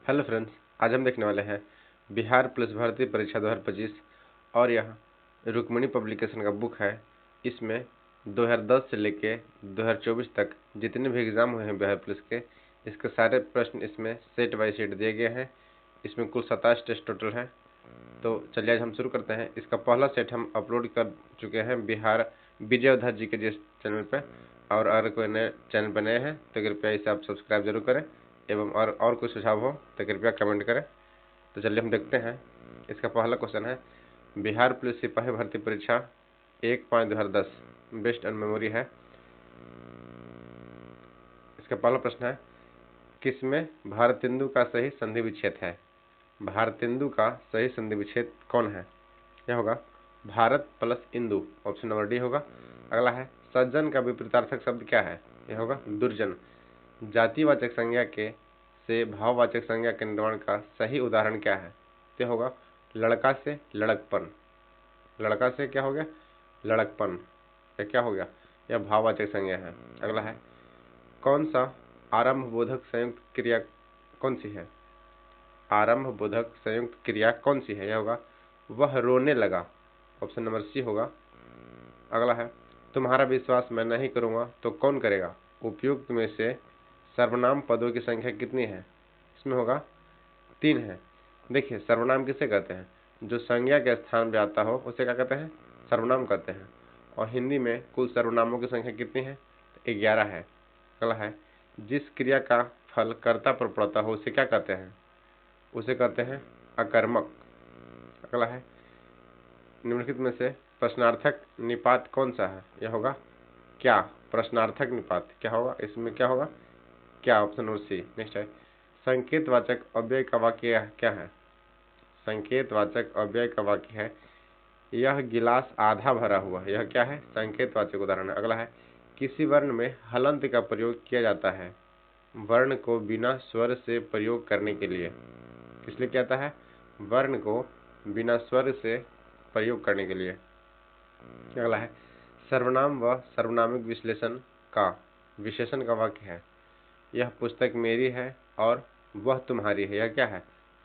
Hello friends, आज हम देखने वाले हैं बिहार पुलिस भर्ती परीक्षा 2025 और यह रुक्मिणी पब्लिकेशन का बुक है। इसमें 2010 से लेके 2024 तक जितने भी एग्ज़ाम हुए हैं बिहार पुलिस के, इसके सारे प्रश्न इसमें सेट बाय सेट दिए गए हैं। इसमें कुल 27 टेस्ट टोटल हैं। तो चलिए आज हम शुरू करते हैं। इसका पहला सेट हम अपलोड कर चुके हैं बिहार विजय उद्धार जी के जिस चैनल पे, और अगर कोई नए चैनल पर नए हैं तो कृपया इसे आप सब्सक्राइब जरूर करें एवं और कोई सुझाव हो तो कृपया कमेंट करें। तो चलिए हम देखते हैं। इसका पहला क्वेश्चन है बिहार पुलिस सिपाही भर्ती परीक्षा 1/5/2010 बेस्ट ऑन मेमोरी है। इसका पहला प्रश्न है किसमें भारतेंदु का सही संधि विच्छेद है। भारतेंदु का सही संधि विच्छेद कौन है? यह होगा Bharat plus Indu, option number D होगा। अगला है सज्जन का विपरीतार्थक शब्द क्या है? यह होगा दुर्जन। जातिवाचक संज्ञा के से भाववाचक संज्ञा के निर्माण का सही उदाहरण क्या है? यह होगा लड़का से लड़कपन। लड़का से क्या हो गया? लड़कपन। यह क्या हो गया? यह भाववाचक संज्ञा है। अगला है कौन सा आरंभ बोधक संयुक्त क्रिया कौन सी है? आरंभ बोधक संयुक्त क्रिया कौन सी है? यह होगा वह रोने लगा, ऑप्शन नंबर सी होगा। अगला है तुम्हारा विश्वास मैं नहीं करूंगा तो कौन करेगा? उपयुक्त में से सर्वनाम पदों की संख्या कितनी है? इसमें होगा 3 है। देखिए सर्वनाम किसे कहते हैं? जो संज्ञा के स्थान पे आता हो उसे क्या कहते हैं? सर्वनाम कहते हैं। और हिंदी में कुल सर्वनामों की संख्या कितनी है? 11 है। अगला है जिस क्रिया का फल कर्ता पर पड़ता हो उसे क्या कहते हैं? उसे कहते हैं अकर्मक। अगला है निम्नलिखित में से प्रश्नार्थक निपात कौन सा है? यह होगा क्या। प्रश्नार्थक निपात क्या होगा? इसमें क्या होगा? क्या, ऑप्शन नंबर सी। नेक्स्ट है संकेतवाचक अव्यय का वाक्य क्या है? संकेतवाचक अव्यय का वाक्य है यह गिलास आधा भरा हुआ। यह क्या है? संकेतवाचक उदाहरण है। अगला है किसी वर्ण में हलंत का प्रयोग किया जाता है वर्ण को बिना स्वर से प्रयोग करने के लिए। किस लिए किया जाता है? वर्ण को बिना स्वर से प्रयोग करने के लिए। अगला है सर्वनाम व सर्वनामिक विश्लेषण का विशेषण का वाक्य है यह पुस्तक मेरी है और वह तुम्हारी है। यह क्या है?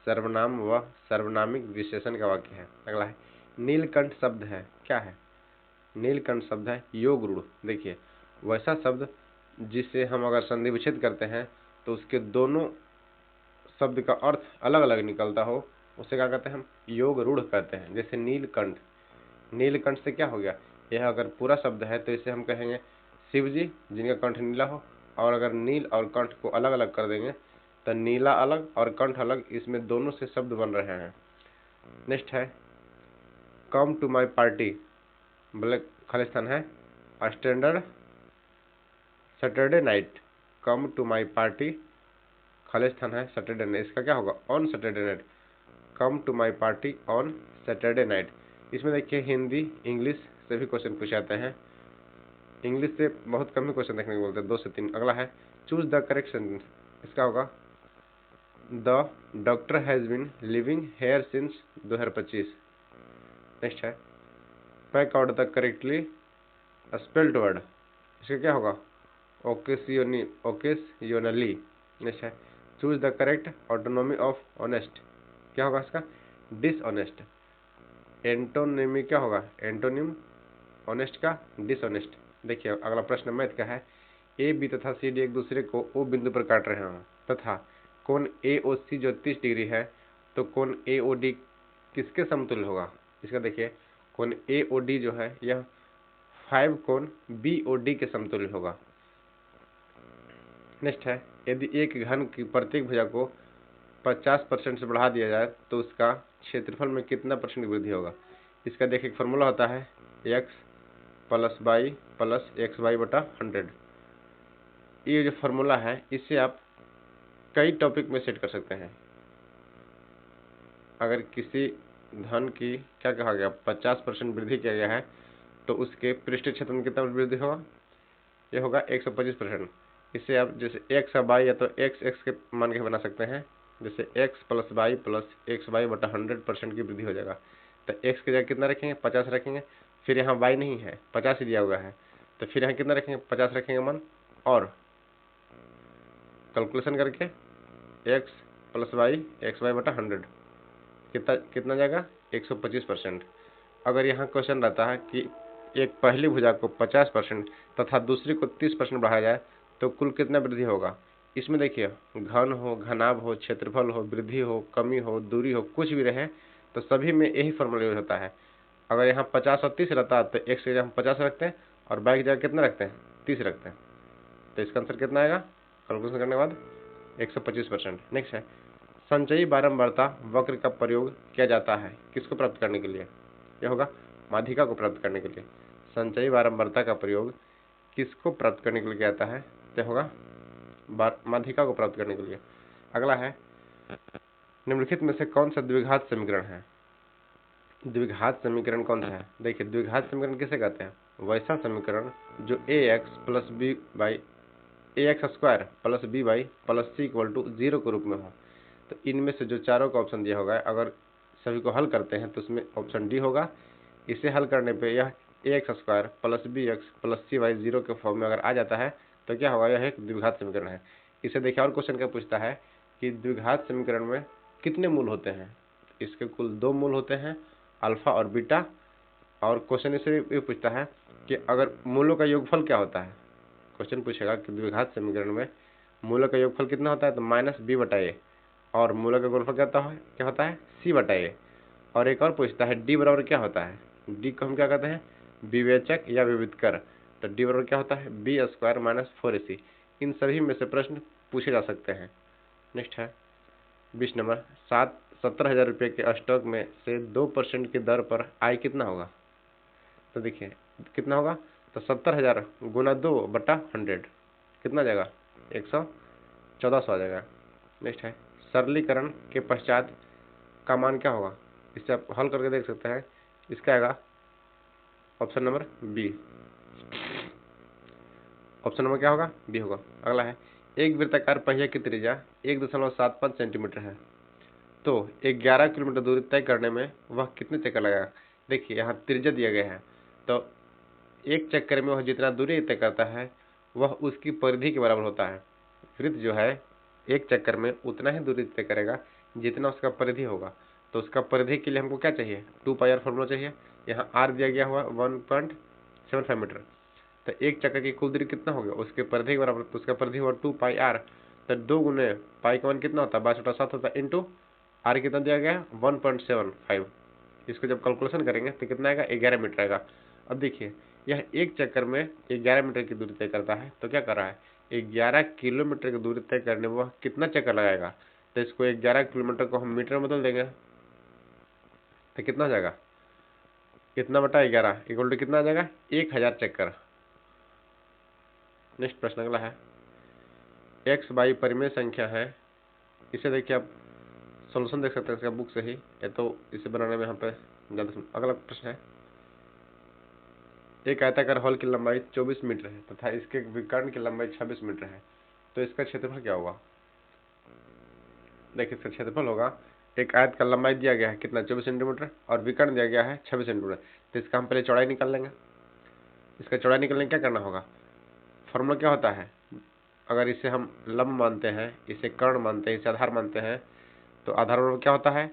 सर्वनाम व सर्वनामिक विशेषण का वाक्य है। अगला है नीलकंठ शब्द है क्या है? नीलकंठ शब्द है योग रूढ़। देखिए वैसा शब्द जिसे हम अगर संधि विच्छेद करते हैं तो उसके दोनों शब्द का अर्थ अलग अलग निकलता हो उसे क्या कहते हैं? हम योग रूढ़ कहते हैं। जैसे नीलकंठ, नीलकंठ से क्या हो गया? यह अगर पूरा शब्द है तो इसे हम कहेंगे शिव जी जिनका कंठ नीला हो। और अगर नील और कंठ को अलग अलग कर देंगे तो नीला अलग और कंठ अलग, इसमें दोनों से शब्द बन रहे हैं। नेक्स्ट है come to my party, blank खालिस्तान है standard Saturday night. Come to my party खालिस्तान है सैटरडे नाइट। इसका क्या होगा? On Saturday night. Come to my party on Saturday night. इसमें देखिए हिंदी इंग्लिश से भी क्वेश्चन पूछे जाते हैं। इंग्लिश से बहुत कम ही क्वेश्चन देखने को बोलते हैं, 2 से 3। अगला है चूज द करेक्ट सेंटेंस। इसका होगा the doctor has been living here since 2025। Next है pack out the correctly spelled word. इसका क्या होगा? ओकेसियोनली। नेक्स्ट है choose the correct autonomy of honest. क्या होगा इसका? डिसऑनेस्ट। एंटोनिमी क्या होगा? एंटोनिम ऑनेस्ट का डिसऑनेस्ट। देखिए अगला प्रश्न मैथ का है ए बी तथा सी डी एक दूसरे को ओ बिंदु पर काट रहे हैं तथा कोण ए ओ सी जो 30 डिग्री है तो कोण ए ओ डी किसके समतुल्य होगा? इसका देखिए कोण ए ओ डी जो है यह 5 कोण बी ओ डी के समतुल्य होगा। नेक्स्ट है यदि एक घन की प्रत्येक भुजा को 50% से बढ़ा दिया जाए तो उसका क्षेत्रफल में कितना परसेंट की वृद्धि होगा? इसका देखिए एक फॉर्मूला होता है x plus y plus x y बटा 100। ये जो फॉर्मूला है इसे आप कई टॉपिक में सेट कर सकते हैं। अगर किसी धन की क्या कहा गया 50% वृद्धि किया गया है तो उसके पृष्ठ क्षेत्र में कितना वृद्धि होगा? ये होगा 125%। इसे आप जैसे एक्स बाई या तो एक्स एक्स के मान के बना सकते हैं। जैसे एक्स प्लस वाई बटा 100% की वृद्धि हो जाएगा। तो एक्स की जगह कितना रखेंगे? 50 रखेंगे। फिर यहाँ वाई नहीं है, 50 ही दिया हुआ है, तो फिर यहाँ कितना रखेंगे? 50 रखेंगे मन, और कैलकुलेशन करके x plus y x y बटा 100 कितना जाएगा 125%। अगर यहाँ क्वेश्चन रहता है कि एक पहली भुजा को 50% तथा दूसरी को 30% बढ़ाया जाए तो कुल कितना वृद्धि होगा। इसमें देखिए घन हो, घनाभ हो, क्षेत्रफल हो, वृद्धि हो, कमी हो, दूरी हो, कुछ भी रहे तो सभी में यही फॉर्मूला यूज होता है। अगर यहाँ 50 और 30 रहता है तो x की जगह हम 50 रखते हैं और y की जगह कितना रखते हैं 30 रखते हैं। तो इसका आंसर कितना आएगा कैलकुलेशन करने के बाद 125%। नेक्स्ट है संचयी बारंबारता वक्र का प्रयोग किया जाता है किसको प्राप्त करने के लिए। यह होगा माध्यिका को प्राप्त करने के लिए। संचयी बारंबारता का प्रयोग किसको प्राप्त करने के लिए किया जाता है। यह होगा माध्यिका को प्राप्त करने के लिए। अगला है निम्नलिखित में से कौन सा द्विघात समीकरण है। द्विघात समीकरण कौन सा है। देखिए द्विघात समीकरण किसे कहते हैं, वैसा समीकरण जो ax plus b by ax square plus b by plus c equal to 0 के रूप में हो। तो इनमें से जो चारों का ऑप्शन दिया होगा अगर सभी को हल करते हैं तो उसमें ऑप्शन डी होगा। इसे हल करने पे यह ax square plus B X plus C Y 0 के फॉर्म में अगर आ जाता है तो क्या होगा, यह एक द्विघात समीकरण है। इसे देखिए और क्वेश्चन क्या पूछता है कि द्विघात समीकरण में कितने मूल होते हैं। इसके कुल 2 मूल होते हैं, अल्फा और बीटा। और क्वेश्चन इसे ये पूछता है कि अगर मूलों का योगफल क्या होता है। क्वेश्चन पूछेगा कि द्विघात समीकरण में मूलों का योगफल कितना होता है तो माइनस बी बटा ए, और मूलों का गुणनफल क्या होता है सी बटा ए। और एक और पूछता है डी बराबर क्या होता है। डी को हम क्या कहते हैं विवेचक या विविधकर। तो डी बराबर क्या होता है बी स्क्वायर माइनस 4ac। इन सभी में से प्रश्न पूछे जा सकते हैं। नेक्स्ट है 20 नंबर 70,000 रुपये के स्टॉक में से 2% की दर पर आय कितना होगा। तो देखिए कितना होगा तो 70,000 गुना 2 बटा 100 कितना जाएगा 114 आ जाएगा। नेक्स्ट है सरलीकरण के पश्चात का मान क्या होगा। इसे आप हल करके देख सकते हैं। इसका आएगा option number B. Option number क्या होगा बी होगा। अगला है एक वृत्ताकार पहिया की त्रिज्या 1.75 सेंटीमीटर है तो 11 किलोमीटर दूरी तय करने में वह कितने चक्कर लगाएगा। देखिए यहाँ त्रिज्या दिया गया है तो एक चक्कर में वह जितना दूरी तय करता है वह उसकी परिधि के बराबर होता है। वृत्त जो है एक चक्कर में उतना ही दूरी तय करेगा जितना उसका परिधि होगा। तो उसका परिधि के लिए हमको क्या चाहिए 2πr फॉर्मूला चाहिए। यहाँ r दिया गया हुआ 1.75 मीटर। तो एक चक्कर की कुल दूरी कितना हो गया उसके परिधि के बराबर, तो उसका परिधि हुआ 2πr। तो 2 गुने पाई का मान कितना होता है 22/7 होता है इंटू r कितना दिया गया है 1.75। इसको जब कैलकुलेशन करेंगे तो कितना आएगा 11 मीटर आएगा। अब देखिए यह एक चक्कर में 11 मीटर की दूरी तय करता है तो क्या कर रहा है 11 किलोमीटर की दूरी तय करने में वह कितना चक्कर लगाएगा। तो इसको 11 किलोमीटर को हम मीटर में बदल देंगे तो कितना हो जाएगा कितना बटा 11 इक्वल टू कितना आ जाएगा 1000 चक्कर। नेक्स्ट प्रश्न अगला है एक्स वाई परिमेय संख्या है। इसे देखिए आप सॉल्यूशन देख सकते हैं इसका बुक से ही, या तो इसे बनाने में यहाँ पे ज़्यादा। अगला प्रश्न है एक आयताकार हॉल की लंबाई 24 मीटर है तथा इसके विकर्ण की लंबाई 26 मीटर है तो इसका क्षेत्रफल क्या होगा। देखिए इसका क्षेत्रफल होगा एक आयत का लंबाई दिया गया है कितना 24 सेंटीमीटर और विकर्ण दिया गया है 26 सेंटीमीटर। तो इसका हम पहले चौड़ाई निकाल लेंगे। इसका चौड़ाई निकालने क्या करना होगा, फॉर्मूला क्या होता है अगर इसे हम लंब मानते हैं, इसे कर्ण मानते हैं, इसे आधार मानते हैं तो आधार बराबर क्या होता है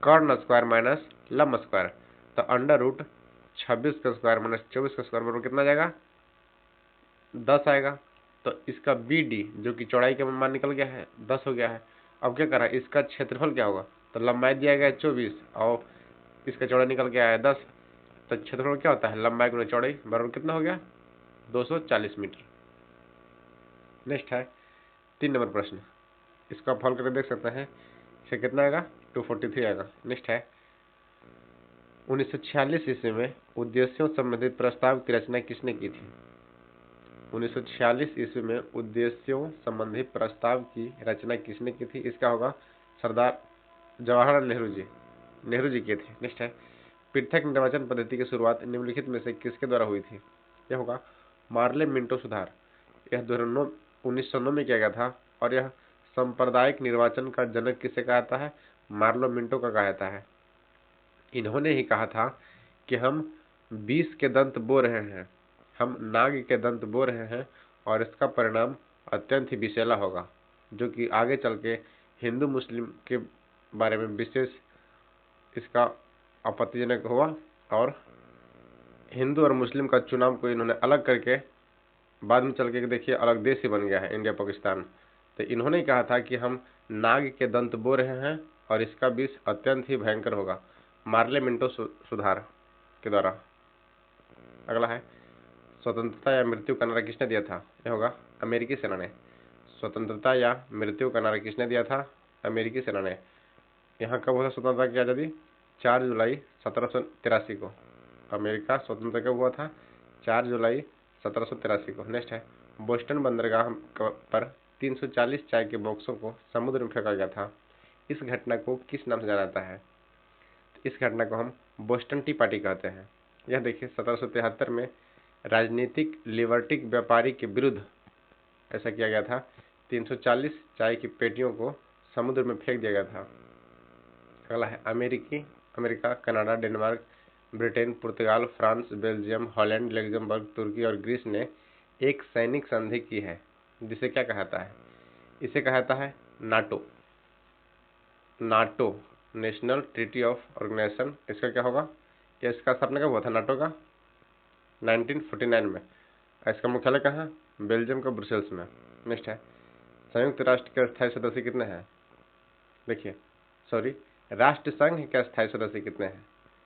कर्ण स्क्वायर माइनस लंब स्क्वायर। तो अंडर रूट 26 का स्क्वायर माइनस 24 का स्क्वायर बराबर कितना जाएगा 10 आएगा। तो इसका बी डी जो कि चौड़ाई का मान निकल गया है 10 हो गया है। अब क्या करा इसका क्षेत्रफल क्या होगा, तो लंबाई दिया गया है 24 और इसका चौड़ाई निकल गया है 10। तो क्षेत्रफल क्या होता है लंबाई गुना चौड़ाई बराबर कितना हो गया 240 मीटर। नेक्स्ट है 3 नंबर प्रश्न, इसको आप हल करके देख सकते हैं। इसे कितना आएगा 243 आएगा। नेक्स्ट है 1946 ईस्वी में उद्देश्यों संबंधित प्रस्ताव की रचना किसने की थी। 1946 ईस्वी में उद्देश्यों संबंधी प्रस्ताव की रचना किसने की थी। इसका होगा सरदार जवाहरलाल नेहरू जी किए थे। नेक्स्ट है पृथक निर्वाचन पद्धति की शुरुआत निम्नलिखित में से किसके द्वारा हुई थी। यह होगा मार्ले मिंटो सुधार। यह 1909 में किया गया था और यह सांप्रदायिक निर्वाचन का जनक किसे कहा जाता है मार्लो मिंटो का कहा जाता है। इन्होंने ही कहा था कि हम 20 के दंत बो रहे हैं, हम नाग के दंत बो रहे हैं और इसका परिणाम अत्यंत ही विषैला होगा जो कि आगे चल के हिंदू मुस्लिम के बारे में विशेष इसका आपत्तिजनक हुआ और हिंदू और मुस्लिम का चुनाव को इन्होंने अलग करके बाद में चल के देखिए अलग देश ही बन गया है इंडिया पाकिस्तान। तो इन्होंने ही कहा था कि हम नाग के दंत बो रहे हैं और इसका विष अत्यंत ही भयंकर होगा, मार्ले मिंटो सुधार के द्वारा। अगला है स्वतंत्रता या मृत्यु का नारा किसने दिया था? यह होगा अमेरिकी सेना ने। स्वतंत्रता या मृत्यु का नारा किसने दिया था? अमेरिकी सेना ने। यहाँ कब हुआ स्वतंत्रता की आज़ादी? 4 जुलाई 1783 को। अमेरिका स्वतंत्र कब हुआ था? 4 जुलाई 1783 को। नेक्स्ट है बोस्टन बंदरगाह पर 340 चाय के बॉक्सों को समुद्र में फेंका गया था। इस घटना को किस नाम से जाना जाता है? इस घटना को हम बोस्टन टी पार्टी कहते हैं। यह देखिए 1773 में राजनीतिक लिबर्टिक व्यापारी के विरुद्ध ऐसा किया गया था। 340 चाय की पेटियों को समुद्र में फेंक दिया गया था। अगला है अमेरिका, कनाडा, डेनमार्क, ब्रिटेन, पुर्तगाल, फ्रांस, बेल्जियम, हॉलैंड, लग्जमबर्ग, तुर्की और ग्रीस ने एक सैनिक संधि की है जिसे क्या कहता है? इसे कहता है NATO. National treaty of organization. इसका क्या होगा? इसका स्थापना कब हुआ था नाटो का? 1949 में। इसका मुख्यालय कहाँ? बेल्जियम का ब्रुसेल्स में। नेक्स्ट है संयुक्त राष्ट्र के स्थायी सदस्य कितने हैं? देखिए राष्ट्र संघ के स्थायी सदस्य कितने हैं?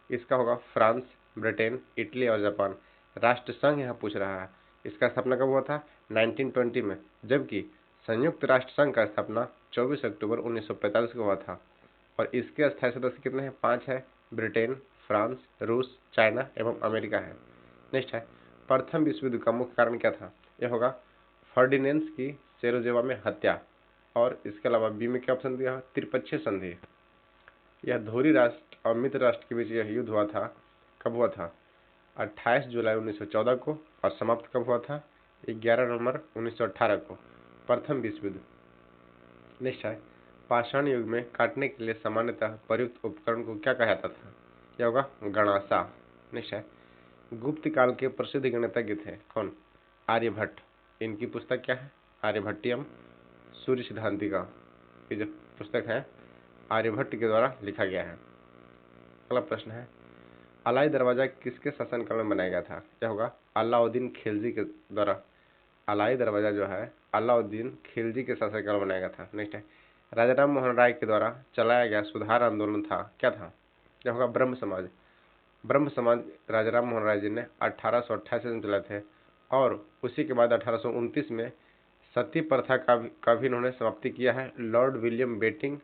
इसका होगा फ्रांस, ब्रिटेन, इटली और जापान। राष्ट्र संघ यहाँ पूछ रहा है। इसका स्थापना कब हुआ था? 1920 में, जबकि संयुक्त राष्ट्र संघ का स्थापना 24 अक्टूबर 1945 को हुआ था। और इसके स्थायी सदस्य कितने हैं? 5 है। ब्रिटेन, फ्रांस, रूस, चाइना एवं अमेरिका है। नेक्स्ट है प्रथम विश्व युद्ध का मुख्य कारण क्या था? यह होगा फर्डिनेंड की सेरोजेवा में हत्या। और इसके अलावा बी में क्या ऑप्शन दिया? त्रिपक्षीय संधि। यह धोरी राष्ट्र और मित्र राष्ट्र के बीच यह युद्ध हुआ था। कब हुआ था? 28 जुलाई 1914 को। और समाप्त कब हुआ था? 11 नवंबर 1918 को। प्रथम विश्व युद्ध। नेक्स्ट है पाषाण युग में काटने के लिए सामान्यतः प्रयुक्त उपकरण को क्या कहा जाता था? यह होगा गणासा। नेक्स्ट है गुप्त काल के प्रसिद्ध गणितज्ञ थे कौन? आर्यभट्ट। इनकी पुस्तक क्या है? आर्यभट्टियम सूर्य सिद्धांतिका। ये जो पुस्तक है आर्यभट्ट के द्वारा लिखा गया है। अगला प्रश्न है अलाई दरवाजा किसके शासनकाल में बनाया गया था? यह होगा अलाउद्दीन खिलजी के द्वारा। अलाई दरवाजा जो है अलाउद्दीन खिलजी के शासनकाल में बनाया गया था। नेक्स्ट है राजा राम मोहन राय के द्वारा चलाया गया सुधार आंदोलन था क्या था? यह होगा ब्रह्म समाज। ब्रह्म समाज राजा राम मोहन राय जी ने 1888 में चलाए थे। और उसी के बाद 1829 में सती प्रथा का भी इन्होंने समाप्ति किया है लॉर्ड विलियम बेटिंग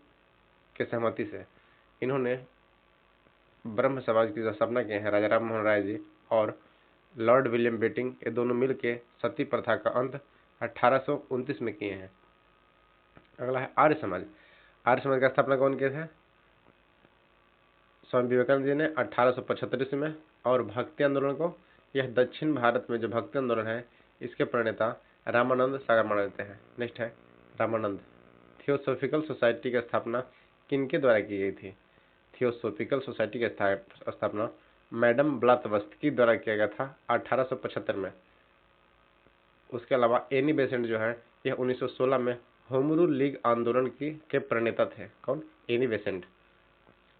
के सहमति से। इन्होंने ब्रह्म समाज की जो स्थापना किए हैं राजा राम मोहन राय जी और लॉर्ड विलियम बेटिंग, ये दोनों मिलकर सती प्रथा का अंत 1829 में किए हैं। अगला है आर्य समाज। आर्य समाज का स्थापना कौन किए थे? स्वामी विवेकानंद जी ने 1875 में। और भक्ति आंदोलन को, यह दक्षिण भारत में जो भक्ति आंदोलन है इसके प्रणेता रामानंद सागर माने जाते हैं। नेक्स्ट है रामानंद। थियोसॉफिकल सोसाइटी की स्थापना किनके द्वारा की गई थी? थियोसॉफिकल सोसाइटी की स्थापना मैडम ब्लातवस्की द्वारा किया गया था 1875 में। उसके अलावा एनी बेसेंट जो है यह 1916 में होम रूल लीग आंदोलन के प्रणेता थे। कौन? Annie Besant.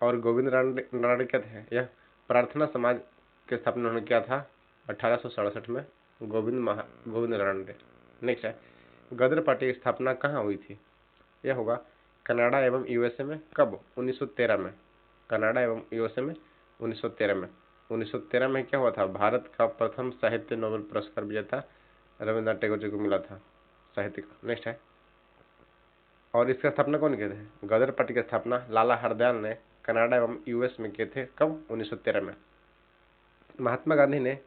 और गोविंद रानडे क्या थे? यह प्रार्थना समाज की स्थापना उन्होंने किया था 1867 में। गोविंद रानडे। नेक्स्ट है गदर पार्टी की स्थापना कहाँ हुई थी? यह होगा कनाडा एवं यूएसए में। कब? 1913 में। कनाडा एवं यूएसए में 1913 में। 1913 में क्या हुआ था? भारत का प्रथम साहित्य नोबेल पुरस्कार विजेता रविन्द्रनाथ टैगोर जी को मिला था साहित्य का। नेक्स्ट है और इसका स्थापना कौन किए थे? गदर पार्टी की स्थापना लाला हरदयाल ने कनाडा एवं यूएस में किए थे। कब? 1913 में। महात्मा गांधी ने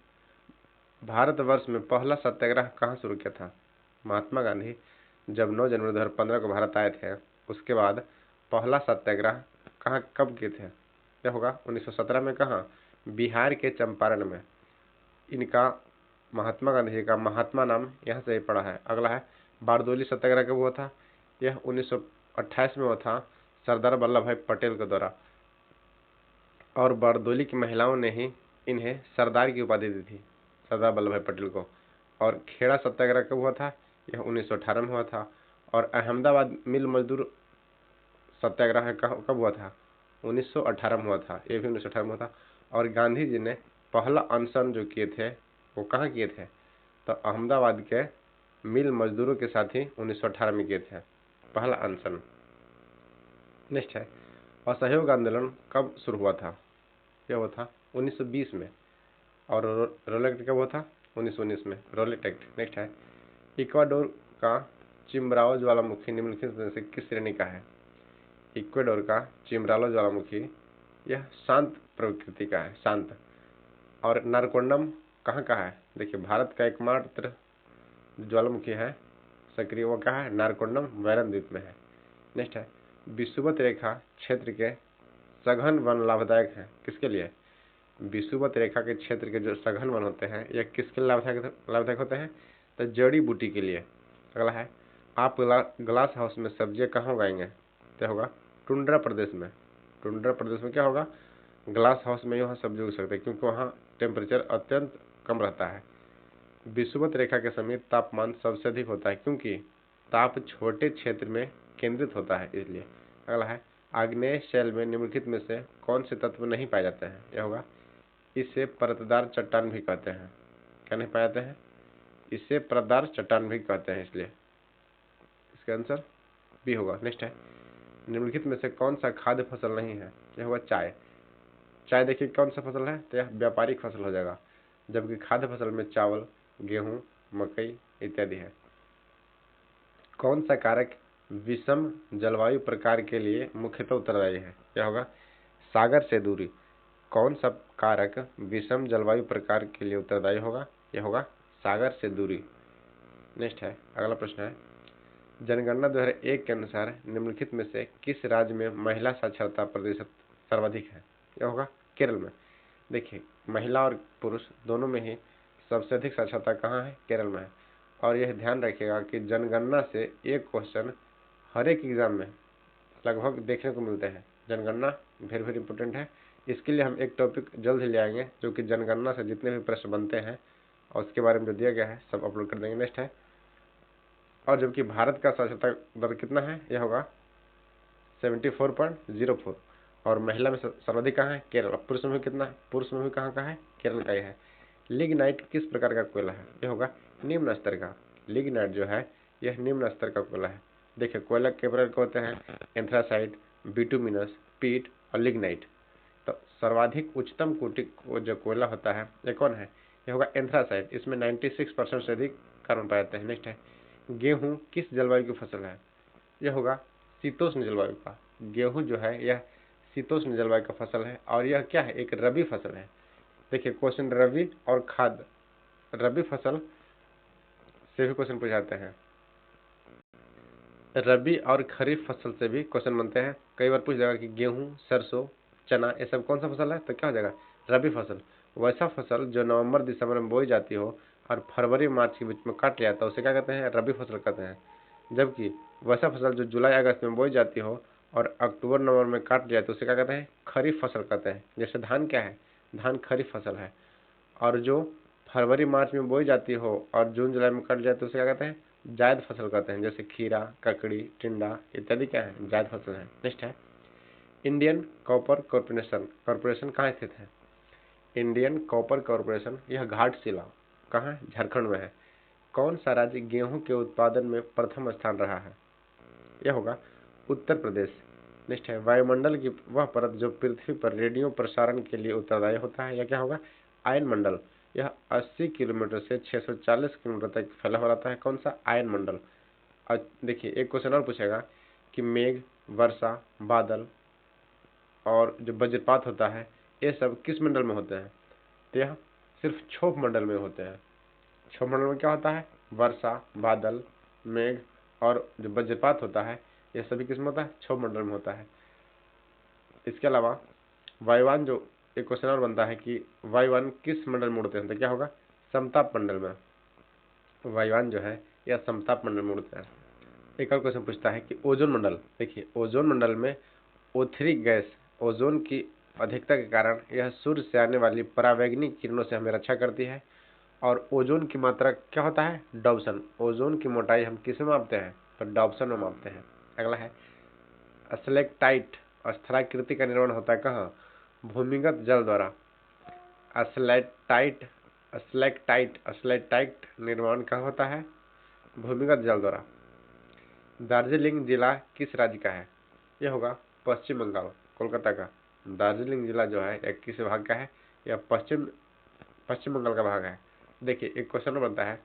भारतवर्ष में पहला सत्याग्रह कहाँ शुरू किया था? महात्मा गांधी जब 9 जनवरी 2015 को भारत आए थे उसके बाद पहला सत्याग्रह कहाँ कब किए थे? यह होगा 1917 में। कहाँ? बिहार के चंपारण में। इनका महात्मा गांधी का महात्मा नाम यहाँ से ही पड़ा है। अगला है बारदोली सत्याग्रह कब हुआ था? यह 1928 में हुआ था सरदार वल्लभ भाई पटेल के द्वारा। और बारदोली की महिलाओं ने ही इन्हें सरदार की उपाधि दी थी, सरदार वल्लभ भाई पटेल को। और खेड़ा सत्याग्रह कब हुआ था? यह 1918 में हुआ था। और अहमदाबाद मिल मजदूर सत्याग्रह कब हुआ था? 1918 में हुआ था। ये भी 1918 में हुआ था। और गांधी जी ने पहला अनशन जो किए थे वो कहाँ किए थे? तो अहमदाबाद के मिल मजदूरों के साथ ही 1918 में किए थे पहला अनशन। नेक्स्ट है, असहयोग आंदोलन कब शुरू हुआ था? यह हुआ था 1920 में। और रोलेट एक्ट कब हुआ था? 1919 में, रोलेट एक्ट। नेक्स्ट है, इक्वाडोर का चिम्बराओ ज्वालामुखी निम्नलिखित में से किस श्रेणी का है? इक्वाडोर का चिम्बरालो ज्वालामुखी यह शांत प्रकृति का है, शांत। और नारकोंडम कहाँ का है? देखिए, भारत का एकमात्र ज्वालामुखी है सक्रिय, वो कहाँ है? नारकोंडम वैरन द्वीप में है। नेक्स्ट है, विषुवत रेखा क्षेत्र के सघन वन लाभदायक है किसके लिए? विषुवत रेखा के क्षेत्र के जो सघन वन होते हैं यह किसके लिए लाभदायक होते हैं? तो जड़ी बूटी के लिए। अगला है, आप ग्लास हाउस में सब्जियां कहाँ उगाएंगे? क्या होगा? टुंड्रा प्रदेश में। टुंड्रा प्रदेश में क्या होगा? ग्लास हाउस में यहाँ सब्जी उग सकते हैं क्योंकि वहाँ टेम्परेचर अत्यंत कम रहता है। विषुवत रेखा के समीप तापमान सबसे अधिक होता है क्योंकि ताप छोटे क्षेत्र में केंद्रित होता है, इसलिए। अगला है, आग्नेय शैल में निम्नलिखित में से कौन से तत्व नहीं पाए जाते हैं? यह होगा, इसे परतदार चट्टान भी कहते हैं। क्या नहीं पाए जाते हैं? इसे परतदार चट्टान भी कहते हैं, इसलिए इसका आंसर बी होगा। नेक्स्ट है, निम्नलिखित में से कौन सा खाद्य फसल नहीं है? यह होगा चाय। चाय देखिए कौन सा फसल है? तो यह व्यापारिक फसल हो जाएगा, जबकि खाद्य फसल में चावल, गेहूं, मकई इत्यादि है। कौन सा कारक विषम जलवायु प्रकार के लिए मुख्यतः उत्तरदायी है? यह होगा सागर से दूरी। कौन सा कारक विषम जलवायु प्रकार के लिए उत्तरदायी होगा? यह होगा सागर से दूरी। नेक्स्ट है, अगला प्रश्न है, जनगणना 2001 के अनुसार निम्नलिखित में से किस राज्य में महिला साक्षरता प्रतिशत सर्वाधिक है? यह होगा केरल में। देखिए, महिला और पुरुष दोनों में ही सबसे अधिक साक्षरता कहाँ है? केरल में है। और यह ध्यान रखिएगा कि जनगणना से एक क्वेश्चन हर एक एग्जाम में लगभग देखने को मिलते हैं। जनगणना वेरी वेरी इंपॉर्टेंट है। इसके लिए हम एक टॉपिक जल्द ही ले आएंगे जो कि जनगणना से जितने भी प्रश्न बनते हैं और उसके बारे में जो दिया गया है सब अपलोड कर देंगे। नेक्स्ट है, और जबकि भारत का साक्षरता दर कितना है? यह होगा 74.04। और महिला में सर्वाधिक कहाँ है? केरल। पुरुष में भी कितना है? पुरुष में भी कहाँ का है? केरल का ही है। लिग्नाइट किस प्रकार का कोयला है? यह होगा निम्न स्तर का। लिग्नाइट जो है यह निम्न स्तर का कोयला है। देखिए, कोयला के प्रकार के होते हैं एंथ्रासाइट, बिटुमिनस, पीट और लिग्नाइट। तो सर्वाधिक उच्चतम कोटि जो कोयला होता है ये कौन है? यह होगा एंथ्रासाइट। इसमें 96% से अधिक कार्बन पाए जाते हैं। नेक्स्ट है, गेहूं किस जलवायु की फसल है? यह होगा शीतोष्ण जलवायु का। गेहूं जो है यह शीतोष्ण जलवायु का फसल है और यह क्या है? एक रबी फसल है। देखिए, क्वेश्चन रबी और खाद, रबी फसल से भी क्वेश्चन पूछाते हैं, रबी और खरीफ फसल से भी क्वेश्चन बनते हैं। कई बार पूछ जाएगा कि गेहूं, सरसों, चना ये सब कौन सा फसल है? तो क्या हो जाएगा? रबी फसल। वैसा फसल जो नवंबर दिसंबर में बोई जाती हो और फरवरी मार्च के बीच में काट लिया जाता है उसे क्या कहते हैं? रबी फसल कहते हैं। जबकि वैसा फसल जो जुलाई अगस्त में बोई जाती हो और अक्टूबर नवंबर में काट लिया तो उसे क्या कहते हैं? खरीफ फसल कहते हैं। जैसे धान क्या है? धान खरीफ फसल है। और जो फरवरी मार्च में बोई जाती हो और जून जुलाई में कट जाए तो उसे क्या कहते हैं? जायद फसल कहते हैं। जैसे खीरा, ककड़ी, टिंडा इत्यादि क्या है? जायद फसल है। नेक्स्ट है, इंडियन कॉपर कॉर्पोरेशन कॉर्पोरेशन कहाँ स्थित है? इंडियन कॉपर कॉर्पोरेशन यह घाटशिला कहाँ है? झारखंड में है। कौन सा राज्य गेहूं के उत्पादन में प्रथम स्थान रहा है? यह होगा उत्तर प्रदेश। नेक्स्ट है, वायुमंडल की वह परत जो पृथ्वी पर रेडियो प्रसारण के लिए उत्तरदायी होता है, यह क्या होगा? आयन मंडल। यह 80 किलोमीटर से 640 किलोमीटर तक फैला हुआ रहता है। कौन सा? आयन मंडल। देखिए, एक क्वेश्चन और पूछेगा कि मेघ, वर्षा, बादल और जो वज्रपात होता है ये सब किस मंडल में होते हैं? तो यह सिर्फ क्षोभ मंडल में होते हैं। क्षोभ मंडल में क्या होता है? वर्षा, बादल, मेघ और जो वज्रपात होता है यह सभी किस में होता है? क्षोभ मंडल में होता है। इसके अलावा वायुयान, जो एक क्वेश्चन और बनता है कि वायुयान किस मंडल में उड़ते हैं? तो क्या होगा? समताप मंडल में। वायुयान जो है यह समताप मंडल में उड़ते हैं। एक और क्वेश्चन पूछता है कि ओजोन मंडल। देखिए, ओजोन मंडल में O3 गैस ओजोन की अधिकता के कारण यह सूर्य से आने वाली परावैंगनिक किरणों से हमें रक्षा करती है। और ओजोन की मात्रा क्या होता है? डॉप्सन। ओजोन की मोटाई हम किस में मापते हैं? तो डॉप्सन में मापते हैं। अगला है, स्लेक्टाइट स्थलाकृति का निर्माण होता है कहाँ? भूमिगत जल द्वारा। स्लेक्टाइट स्लेक्टाइट स्लेक्टाइट निर्माण कहाँ होता है? भूमिगत जल द्वारा। दार्जिलिंग जिला किस राज्य का है? यह होगा पश्चिम बंगाल, कोलकाता का। दार्जिलिंग जिला जो है एक किस भाग का है? यह पश्चिम बंगाल का भाग है। देखिए एक क्वेश्चन बनता है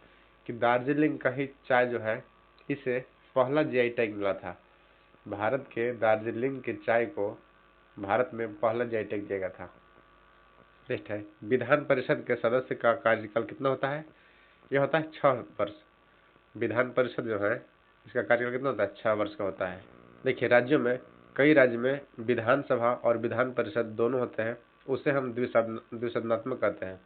कि दार्जिलिंग का ही चाय जो है इसे पहला जीआई टैग मिला था। भारत के दार्जिलिंग के चाय को भारत में पहला जीआई टैग दिया गया था। नेक्स्ट है, विधान परिषद के सदस्य का कार्यकाल कितना होता है? यह होता है 6 वर्ष। विधान परिषद जो है इसका कार्यकाल कितना होता है? 6 वर्ष का होता है। देखिए राज्यों में, कई राज्य में विधानसभा और विधान परिषद दोनों होते हैं, उसे हम द्विसदनात्मक कहते हैं।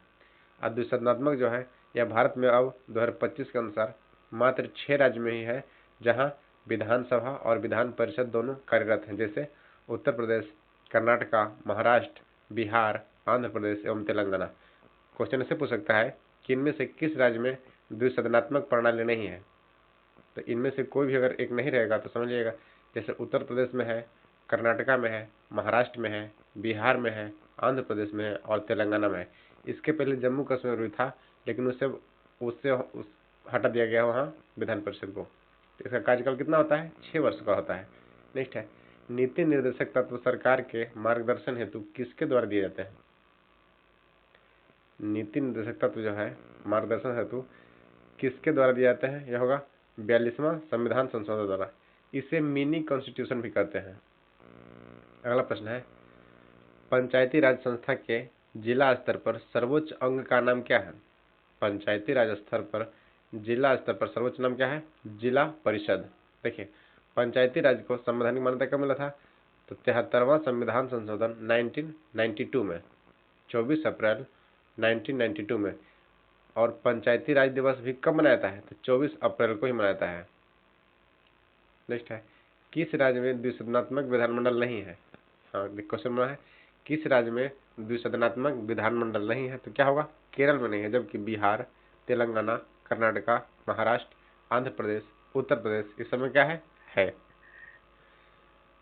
और द्विसदनात्मक जो है यह भारत में अब 2025 के अनुसार मात्र 6 राज्य में ही है जहां विधानसभा और विधान परिषद दोनों कार्यरत हैं, जैसे उत्तर प्रदेश, कर्नाटका, महाराष्ट्र, बिहार, आंध्र प्रदेश एवं तेलंगाना। क्वेश्चन ऐसे पूछ सकता है कि इनमें से किस राज्य में द्विसदनात्मक प्रणाली नहीं है? तो इनमें से कोई भी अगर एक नहीं रहेगा तो समझिएगा, जैसे उत्तर प्रदेश में है, कर्नाटका में है, महाराष्ट्र में है, बिहार में है, आंध्र प्रदेश में है और तेलंगाना में है। इसके पहले जम्मू कश्मीर भी था, लेकिन उससे हटा दिया गया वहाँ विधान परिषद को। तो इसका कार्यकाल कितना होता है? 6 वर्ष का होता है। नेक्स्ट है, नीति निर्देशक तत्व सरकार के मार्गदर्शन हेतु किसके द्वारा दिए जाते हैं? नीति निर्देशक तत्व जो है मार्गदर्शन हेतु किसके द्वारा दिए जाते हैं? यह होगा 42वां संविधान संशोधन द्वारा। इसे मिनी कॉन्स्टिट्यूशन भी कहते हैं। अगला प्रश्न है, पंचायती राज संस्था के जिला स्तर पर सर्वोच्च अंग का नाम क्या है? पंचायती राज स्तर पर जिला स्तर पर सर्वोच्च नाम क्या है? जिला परिषद। देखिए पंचायती राज को संवैधानिक मान्यता कब मिला था? तो 73वां संविधान संशोधन 1992 में, 24 अप्रैल 1992 में। और पंचायती राज दिवस भी कब मनाया जाता है? तो 24 अप्रैल को ही मनाया जाता है। नेक्स्ट है, किस राज्य में द्विसदनात्मक विधानमंडल नहीं है? हाँ क्वेश्चन बना है, किस राज्य में द्विसदनात्मक विधानमंडल नहीं है? तो क्या होगा? केरल में नहीं है, जबकि बिहार, तेलंगाना, कर्नाटका, महाराष्ट्र, आंध्र प्रदेश, उत्तर प्रदेश इस समय क्या है।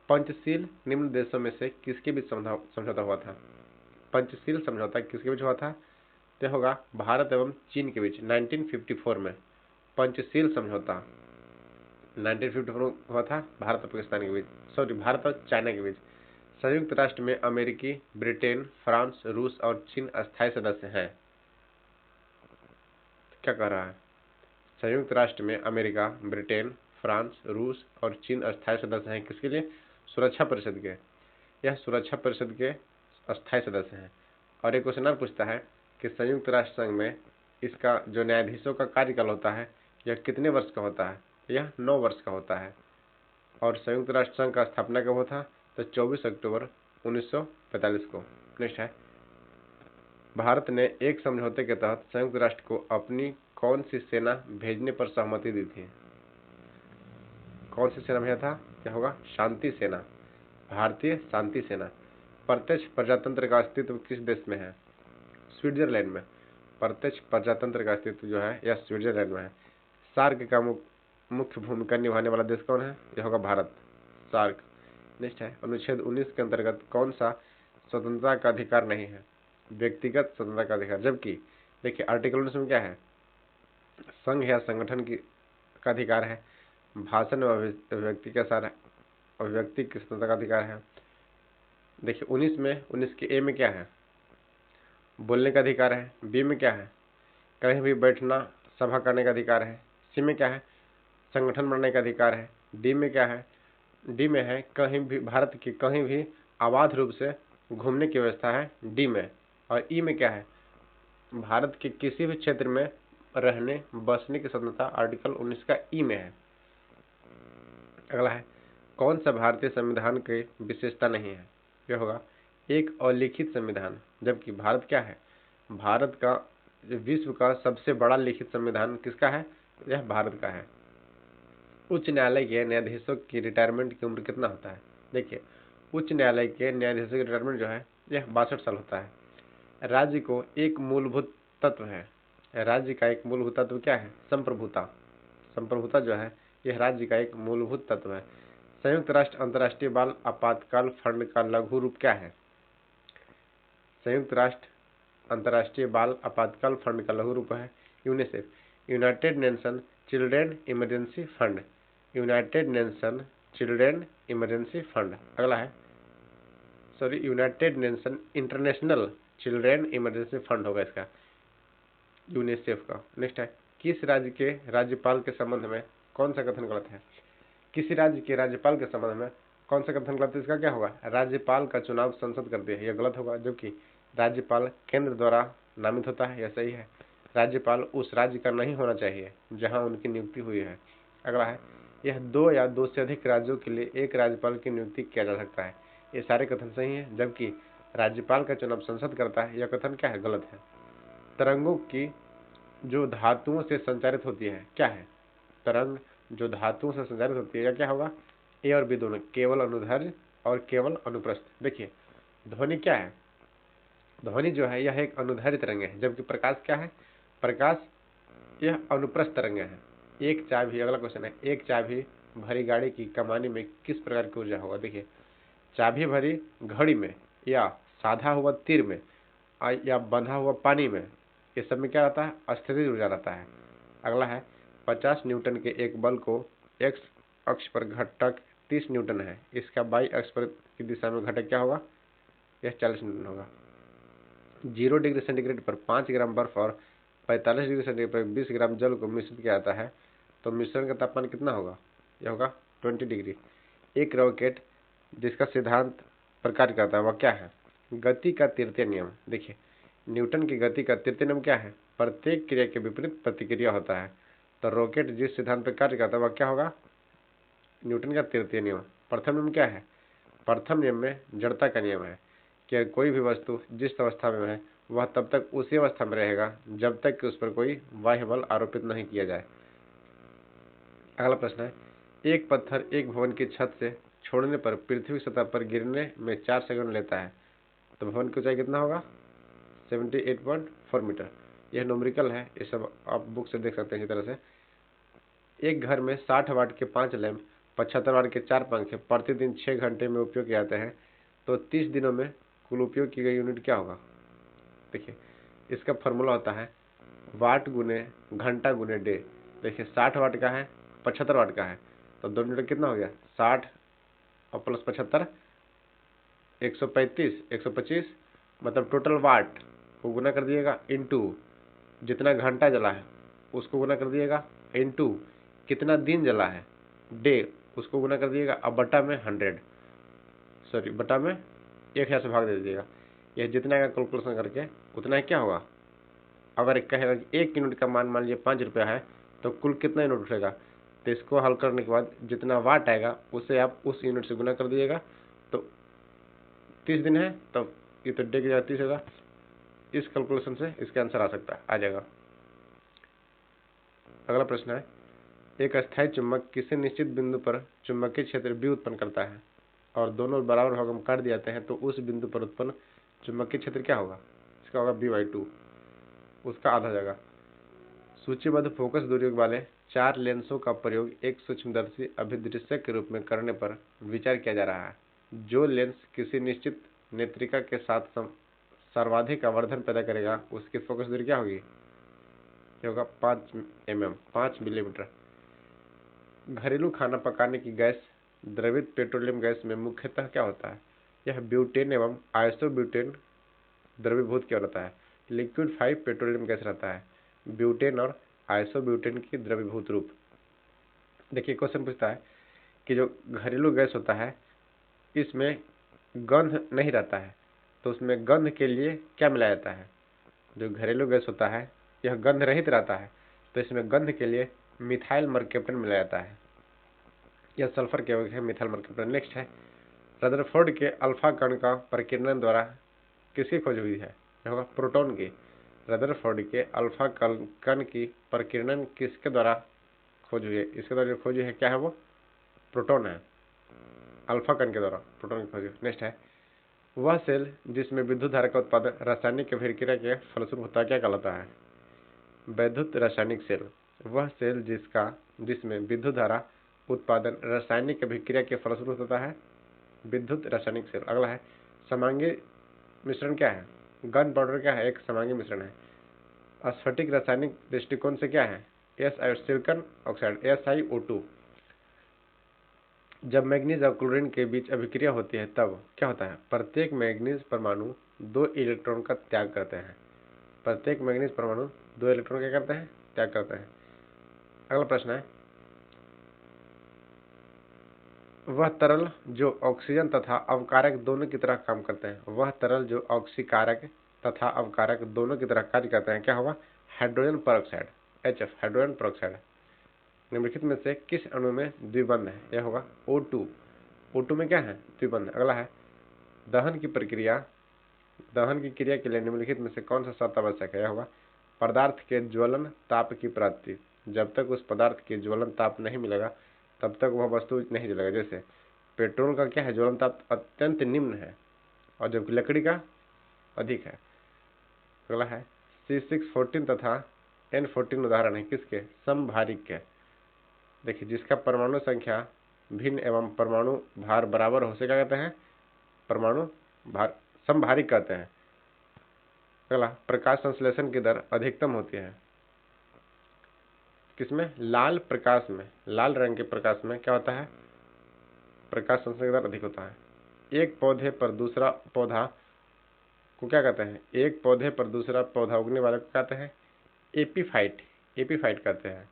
पंचशील निम्न देशों में से किसके बीच समझौता हुआ था? पंचशील समझौता किसके बीच हुआ था? तो होगा भारत एवं चीन के बीच 1954 में। पंचशील समझौता 1954 में हुआ था भारत और पाकिस्तान के बीच, सॉरी भारत और चाइना के बीच। संयुक्त राष्ट्र में अमेरिकी, ब्रिटेन, फ्रांस, रूस और चीन अस्थायी सदस्य हैं। क्या कह रहा है? संयुक्त राष्ट्र में अमेरिका, ब्रिटेन, फ्रांस, रूस और चीन अस्थायी सदस्य हैं। किसके लिए? सुरक्षा परिषद के। यह सुरक्षा परिषद के अस्थायी सदस्य हैं। और एक क्वेश्चन और पूछता है कि संयुक्त राष्ट्र संघ में इसका जो न्यायाधीशों का कार्यकाल होता है यह कितने वर्ष का होता है? यह 9 वर्ष का होता है। और संयुक्त राष्ट्र संघ का स्थापना कब हुआ था? तो 24 अक्टूबर 1945 को। नेक्स्ट है, भारत ने एक समझौते के तहत संयुक्त राष्ट्र को अपनी कौन सी सेना भेजने पर सहमति दी थी? कौन सी सेना भेजा था? क्या होगा? शांति सेना, भारतीय शांति सेना। प्रत्यक्ष प्रजातंत्र का अस्तित्व किस देश में है? स्विट्जरलैंड में। प्रत्यक्ष प्रजातंत्र का अस्तित्व जो है यह स्विट्जरलैंड में है। सार्क का मुख्य भूमिका निभाने वाला देश कौन है? यह होगा भारत, सार्क। नेक्स्ट है, अनुच्छेद 19 के अंतर्गत कौन सा स्वतंत्रता का अधिकार नहीं है? व्यक्तिगत स्वतंत्रता का अधिकार। जबकि देखिए आर्टिकल 19 में क्या है? संघ या संगठन का अधिकार है, भाषण व अभिव्यक्ति के साथ अभिव्यक्ति की स्वतंत्रता का अधिकार है। देखिए 19 के ए में क्या है? बोलने का अधिकार है। बी में क्या है? कहीं भी बैठना, सभा करने का अधिकार है। सी में क्या है? संगठन बनाने का अधिकार है। डी में क्या है? डी में है कहीं भी, भारत की कहीं भी अबाध रूप से घूमने की व्यवस्था है, डी में। और ई में क्या है? भारत के किसी भी क्षेत्र में रहने बसने की स्वतंत्रता आर्टिकल 19 का ई में है। अगला है, कौन सा भारतीय संविधान की विशेषता नहीं है? यह होगा एक अलिखित संविधान। जबकि भारत क्या है? भारत का विश्व का सबसे बड़ा लिखित संविधान किसका है? यह भारत का है। उच्च न्यायालय के न्यायाधीशों की रिटायरमेंट की उम्र कितना होता है? देखिए उच्च न्यायालय के न्यायाधीशों की रिटायरमेंट जो है यह 62 साल होता है। राज्य को एक मूलभूत तत्व है, राज्य का एक मूलभूत तत्व क्या है? संप्रभुता। संप्रभुता जो है यह राज्य का एक मूलभूत तत्व है। संयुक्त राष्ट्र अंतर्राष्ट्रीय बाल आपातकाल फंड का लघु रूप क्या है? संयुक्त राष्ट्र अंतर्राष्ट्रीय बाल आपातकाल फंड का लघु रूप है UNICEF, United nation children emergency fund, United nation children emergency fund. अगला है United nation international children emergency fund होगा इसका, यूनिसेफ का। नेक्स्ट है, किस राज्य के राज्यपाल के संबंध में कौन सा कथन गलत है? किसी राज्य के राज्यपाल के संबंध में कौन सा कथन गलत है? इसका क्या होगा? राज्यपाल का चुनाव संसद करती है, यह गलत होगा, जबकि राज्यपाल केंद्र द्वारा नामित होता है, यह सही है। राज्यपाल उस राज्य का नहीं होना चाहिए जहां उनकी नियुक्ति हुई है। अगला है, यह 2 या 2 से अधिक राज्यों के लिए एक राज्यपाल की नियुक्ति किया जा सकता है, ये सारे कथन सही है, जबकि राज्यपाल का चुनाव संसद करता है, यह कथन क्या है? गलत है। तरंगों की जो धातुओं से संचारित होती है क्या है? तरंग जो धातुओं से संचारित होती है, यह क्या होगा? ए और बी दोनों, केवल अनुदैर्ध्य और केवल अनुप्रस्थ। देखिए ध्वनि क्या है? ध्वनि जो है यह एक अनुदैर्ध्य तरंग है, जबकि प्रकाश क्या है? प्रकाश यह अनुप्रस्थ तरंग है। एक चाबी, अगला क्वेश्चन है, एक चाबी भरी गाड़ी की कमानी में किस प्रकार की ऊर्जा होगा? देखिए चाबी भरी घड़ी में, या साधा हुआ तीर में, या बंधा हुआ पानी में, ये सब में क्या रहता है? अस्थिर ऊर्जा रहता है। अगला है, 50 न्यूटन के एक बल को एक्स अक्ष पर घटक 30 न्यूटन है, इसका वाई अक्ष पर की दिशा में घटक क्या होगा? यह 40 न्यूटन होगा। 0 डिग्री सेंटीग्रेड पर 5 ग्राम बर्फ और 45 डिग्री सेंटीग्रेड पर 20 ग्राम जल को मिश्रित किया जाता है, तो मिश्रण का तापमान कितना होगा? यह होगा 20 डिग्री। एक रॉकेट जिसका सिद्धांत पर कार्य करता है वह क्या है? गति का तृतीय नियम। देखिए न्यूटन की गति का तृतीय नियम क्या है? प्रत्येक क्रिया के विपरीत प्रतिक्रिया होता है, तो रॉकेट जिस सिद्धांत पर कार्य करता है वह क्या होगा? न्यूटन का तृतीय नियम। प्रथम नियम क्या है? प्रथम नियम में जड़ता का नियम है कि कोई भी वस्तु जिस अवस्था में है वह तब तक उसी अवस्था में रहेगा जब तक कि उस पर कोई बाह्य बल आरोपित नहीं किया जाए। अगला प्रश्न है, एक पत्थर एक भवन की छत से छोड़ने पर पृथ्वी सतह पर गिरने में 4 सेकंड लेता है, तो भवन की ऊंचाई कितना होगा? 78.4 मीटर। यह न्यूमेरिकल है, ये सब आप बुक से देख सकते हैं। इसी तरह से एक घर में 60 वाट के 5 लैंप, 75 वाट के 4 पंखे प्रतिदिन 6 घंटे में उपयोग किए जाते हैं, तो 30 दिनों में कुल उपयोग की गई यूनिट क्या होगा? देखिए इसका फॉर्मूला होता है वाट गुने घंटा गुने डे। देखिए 60 वाट का है, 75 वाट का है, तो 2 यूनिट कितना हो गया? 60 और प्लस 75 135, 125, मतलब टोटल वाट को गुना कर दिएगा इंटू जितना घंटा जला है उसको गुना कर दिएगा, इंटू कितना दिन जला है डे उसको गुना कर दिएगा, अब बटा में 100, सॉरी बटा में 1000 से भाग दे दीजिएगा। यह जितना का कैलकुलेशन करके उतना ही क्या होगा? अगर कहेगा कि 1 यूनिट का मान लीजिए 5 रुपया है, तो कुल कितना यूनिट उठेगा? तो इसको हल करने के बाद जितना वाट आएगा उसे आप उस यूनिट से गुना कर दिएगा, तो 30 दिन है तो ये तो डे की जगह 30 होगा। इस कैलकुलेशन से इसका आंसर आ सकता है, आ जाएगा। अगला प्रश्न है, एक अस्थायी चुंबक किसी निश्चित बिंदु पर चुंबकीय क्षेत्र B उत्पन्न करता है और दोनों बराबर भागों में काट दिए जाते हैं, तो उस बिंदु पर उत्पन्न चुंबकीय क्षेत्र क्या होगा? इसका होगा B/2, उसका आधा जाएगा। सूचीबद्ध फोकस दूरी वाले 4 लेंसों का प्रयोग एक सूक्ष्मदर्शी अभिदृश्यक के रूप में करने पर विचार किया जा रहा है। जो लेंस किसी निश्चित नेत्रिका के साथ सर्वाधिक आवर्धन पैदा करेगा उसकी फोकस दूरी क्या होगी? ये होगा 5 मिलीमीटर। घरेलू खाना पकाने की गैस द्रवित पेट्रोलियम गैस में मुख्यतः क्या होता है? यह ब्यूटेन एवं आइसोब्यूटेन द्रवीभूत क्या रहता है? लिक्विड 5 पेट्रोलियम गैस रहता है, ब्यूटेन और आइसोब्यूटेन की द्रवीभूत रूप। देखिए क्वेश्चन पूछता है कि जो घरेलू गैस होता है इसमें गंध नहीं रहता है, तो उसमें गंध के लिए क्या मिलाया जाता है? जो घरेलू गैस होता है यह गंध रहित रहता है, तो इसमें गंध के लिए मिथाइल मर्केप्टन मिलाया जाता है, यह सल्फर के है मिथाइल मर्केप्टन। नेक्स्ट है, रदरफोर्ड के अल्फा कण का प्रकीर्णन द्वारा किसकी खोज हुई है? यह होगा प्रोटॉन की। रदरफोर्ड के अल्फा कण की प्रकीर्णन किसके द्वारा खोज हुई है? इसके द्वारा जो खोज हुई है क्या है? वो प्रोटॉन है, अल्फा कण के द्वारा प्रोटॉन की खोज। नेक्स्ट है, वह सेल जिसमें विद्युत धारा का उत्पादन रासायनिक अभिक्रिया के फलस्वरूप होता है क्या कहलाता है? वैद्युत रासायनिक सेल। वह सेल जिसमें विद्युत धारा उत्पादन रासायनिक अभिक्रिया के फलस्वरूप होता है? विद्युत रासायनिक सेल। अगला है समांगी मिश्रण क्या है? गन पाउडर क्या है? एक समांगी मिश्रण है। स्फटिक रासायनिक दृष्टिकोण से क्या है? Silicon oxide SiO2। जब मैग्नीज और क्लोरीन के बीच अभिक्रिया होती है तब क्या होता है? प्रत्येक मैग्नीज परमाणु 2 इलेक्ट्रॉन का त्याग करते हैं। प्रत्येक मैग्नीज परमाणु 2 इलेक्ट्रॉन क्या करते हैं? त्याग करते हैं। अगला प्रश्न है वह तरल जो ऑक्सीजन तथा अवकारक दोनों की तरह काम करते हैं। वह तरल जो ऑक्सीकारक तथा अवकारक दोनों की तरह कार्य करते हैं क्या होगा? Hydrogen peroxide HF, hydrogen peroxide. निम्नलिखित में से किस अणु में द्विबंध है? यह होगा O2। O2 में क्या है? द्विबंध। अगला है दहन की क्रिया के लिए निम्नलिखित में से कौन सा शर्त आवश्यक है? यह होगा पदार्थ के ज्वलन ताप की प्राप्ति। जब तक उस पदार्थ के ज्वलन ताप नहीं मिलेगा तब तक वह वस्तु नहीं जलेगा। जैसे पेट्रोल का क्या है? ज्वलन ताप अत्यंत निम्न है और जबकि लकड़ी का अधिक है। अगला है C614 तथा N14 उदाहरण है किसके? समभारिक के। देखिए जिसका परमाणु संख्या भिन्न एवं परमाणु भार बराबर हो से क्या कहते हैं? परमाणु भार समभारिक कहते हैं। अगला प्रकाश संश्लेषण की दर अधिकतम होती है किसमें? लाल प्रकाश में। लाल रंग के प्रकाश में क्या होता है? प्रकाश संश्लेषण की दर अधिक होता है। एक पौधे पर दूसरा पौधा को क्या कहते हैं? एक पौधे पर दूसरा पौधा उगने वाले को कहते हैं एपीफाइट। एपीफाइट कहते हैं।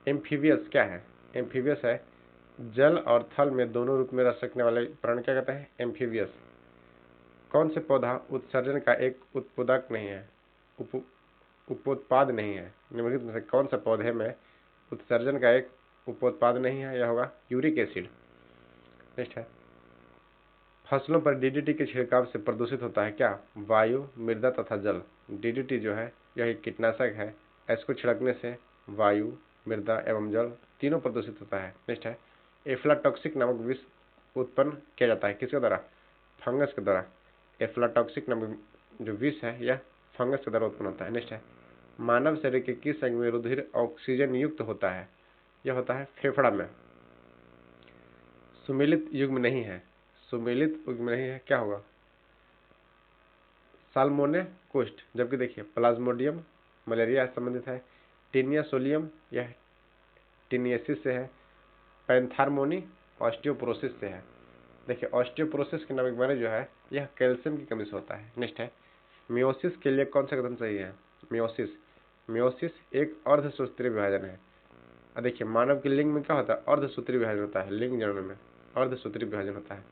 एम्फीबियस क्या है? एम्फीबियस है जल और थल में दोनों रूप में रह सकने वाले प्राणी क्या कहते हैं? एम्फीबियस। कौन से पौधा उत्सर्जन का एक उत्पादक नहीं है? उपोत्पाद नहीं है। निम्नलिखित में से कौन सा पौधे में उत्सर्जन का एक उपोत्पाद नहीं है? यह होगा यूरिक एसिड। नेक्स्ट है फसलों पर DDT के छिड़काव से प्रदूषित होता है क्या? वायु, मृदा तथा जल। DDT जो है यह एक कीटनाशक है। इसको छिड़कने से वायु, मृदा एवं जल तीनों प्रदूषित होता है। नेक्स्ट है एफ्लाटॉक्सिक नामक विष उत्पन्न किया जाता है किसके द्वारा? फंगस के द्वारा। एफ्लाटॉक्सिक नामक जो विष है यह फंगस के द्वारा उत्पन्न होता है। नेक्स्ट है मानव शरीर के किस अंग में रुधिर ऑक्सीजन युक्त होता है? यह होता है फेफड़ा में। सुमेलित युग्म नहीं है। सुमेलित युग्म नहीं है क्या होगा? साल्मोने कोस्ट। जबकि देखिए प्लाज्मोडियम मलेरिया से संबंधित है। टीनिया सोलियम यह टीनियसिस से है। पैंथार्मोनी ऑस्टियोपोरोसिस से है। देखिए ऑस्टियोपोरोसिस के नामक बीमारी जो है यह कैल्शियम की कमी से होता है। नेक्स्ट है मियोसिस के लिए कौन सा कथन सही है? मियोसिस एक अर्धसूत्रीय विभाजन है। देखिए मानव के लिंग में क्या होता है? अर्धसूत्रीय विभाजन होता है। लिंग जनन में अर्धसूत्रीय विभाजन होता है।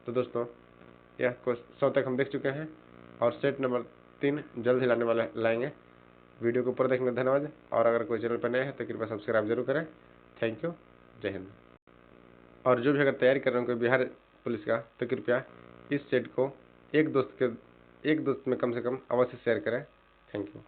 तो दोस्तों यह 100 तक हम देख चुके हैं और सेट नंबर 3 जल्द ही लाएंगे। वीडियो को ऊपर देखने का धन्यवाद और अगर कोई चैनल पर नए हैं तो कृपया सब्सक्राइब जरूर करें। Thank you. जय हिंद। और जो भी अगर तैयारी कर रहे हो कोई बिहार पुलिस का तो कृपया इस सेट को एक दोस्त में कम से कम अवश्य शेयर करें। Thank you.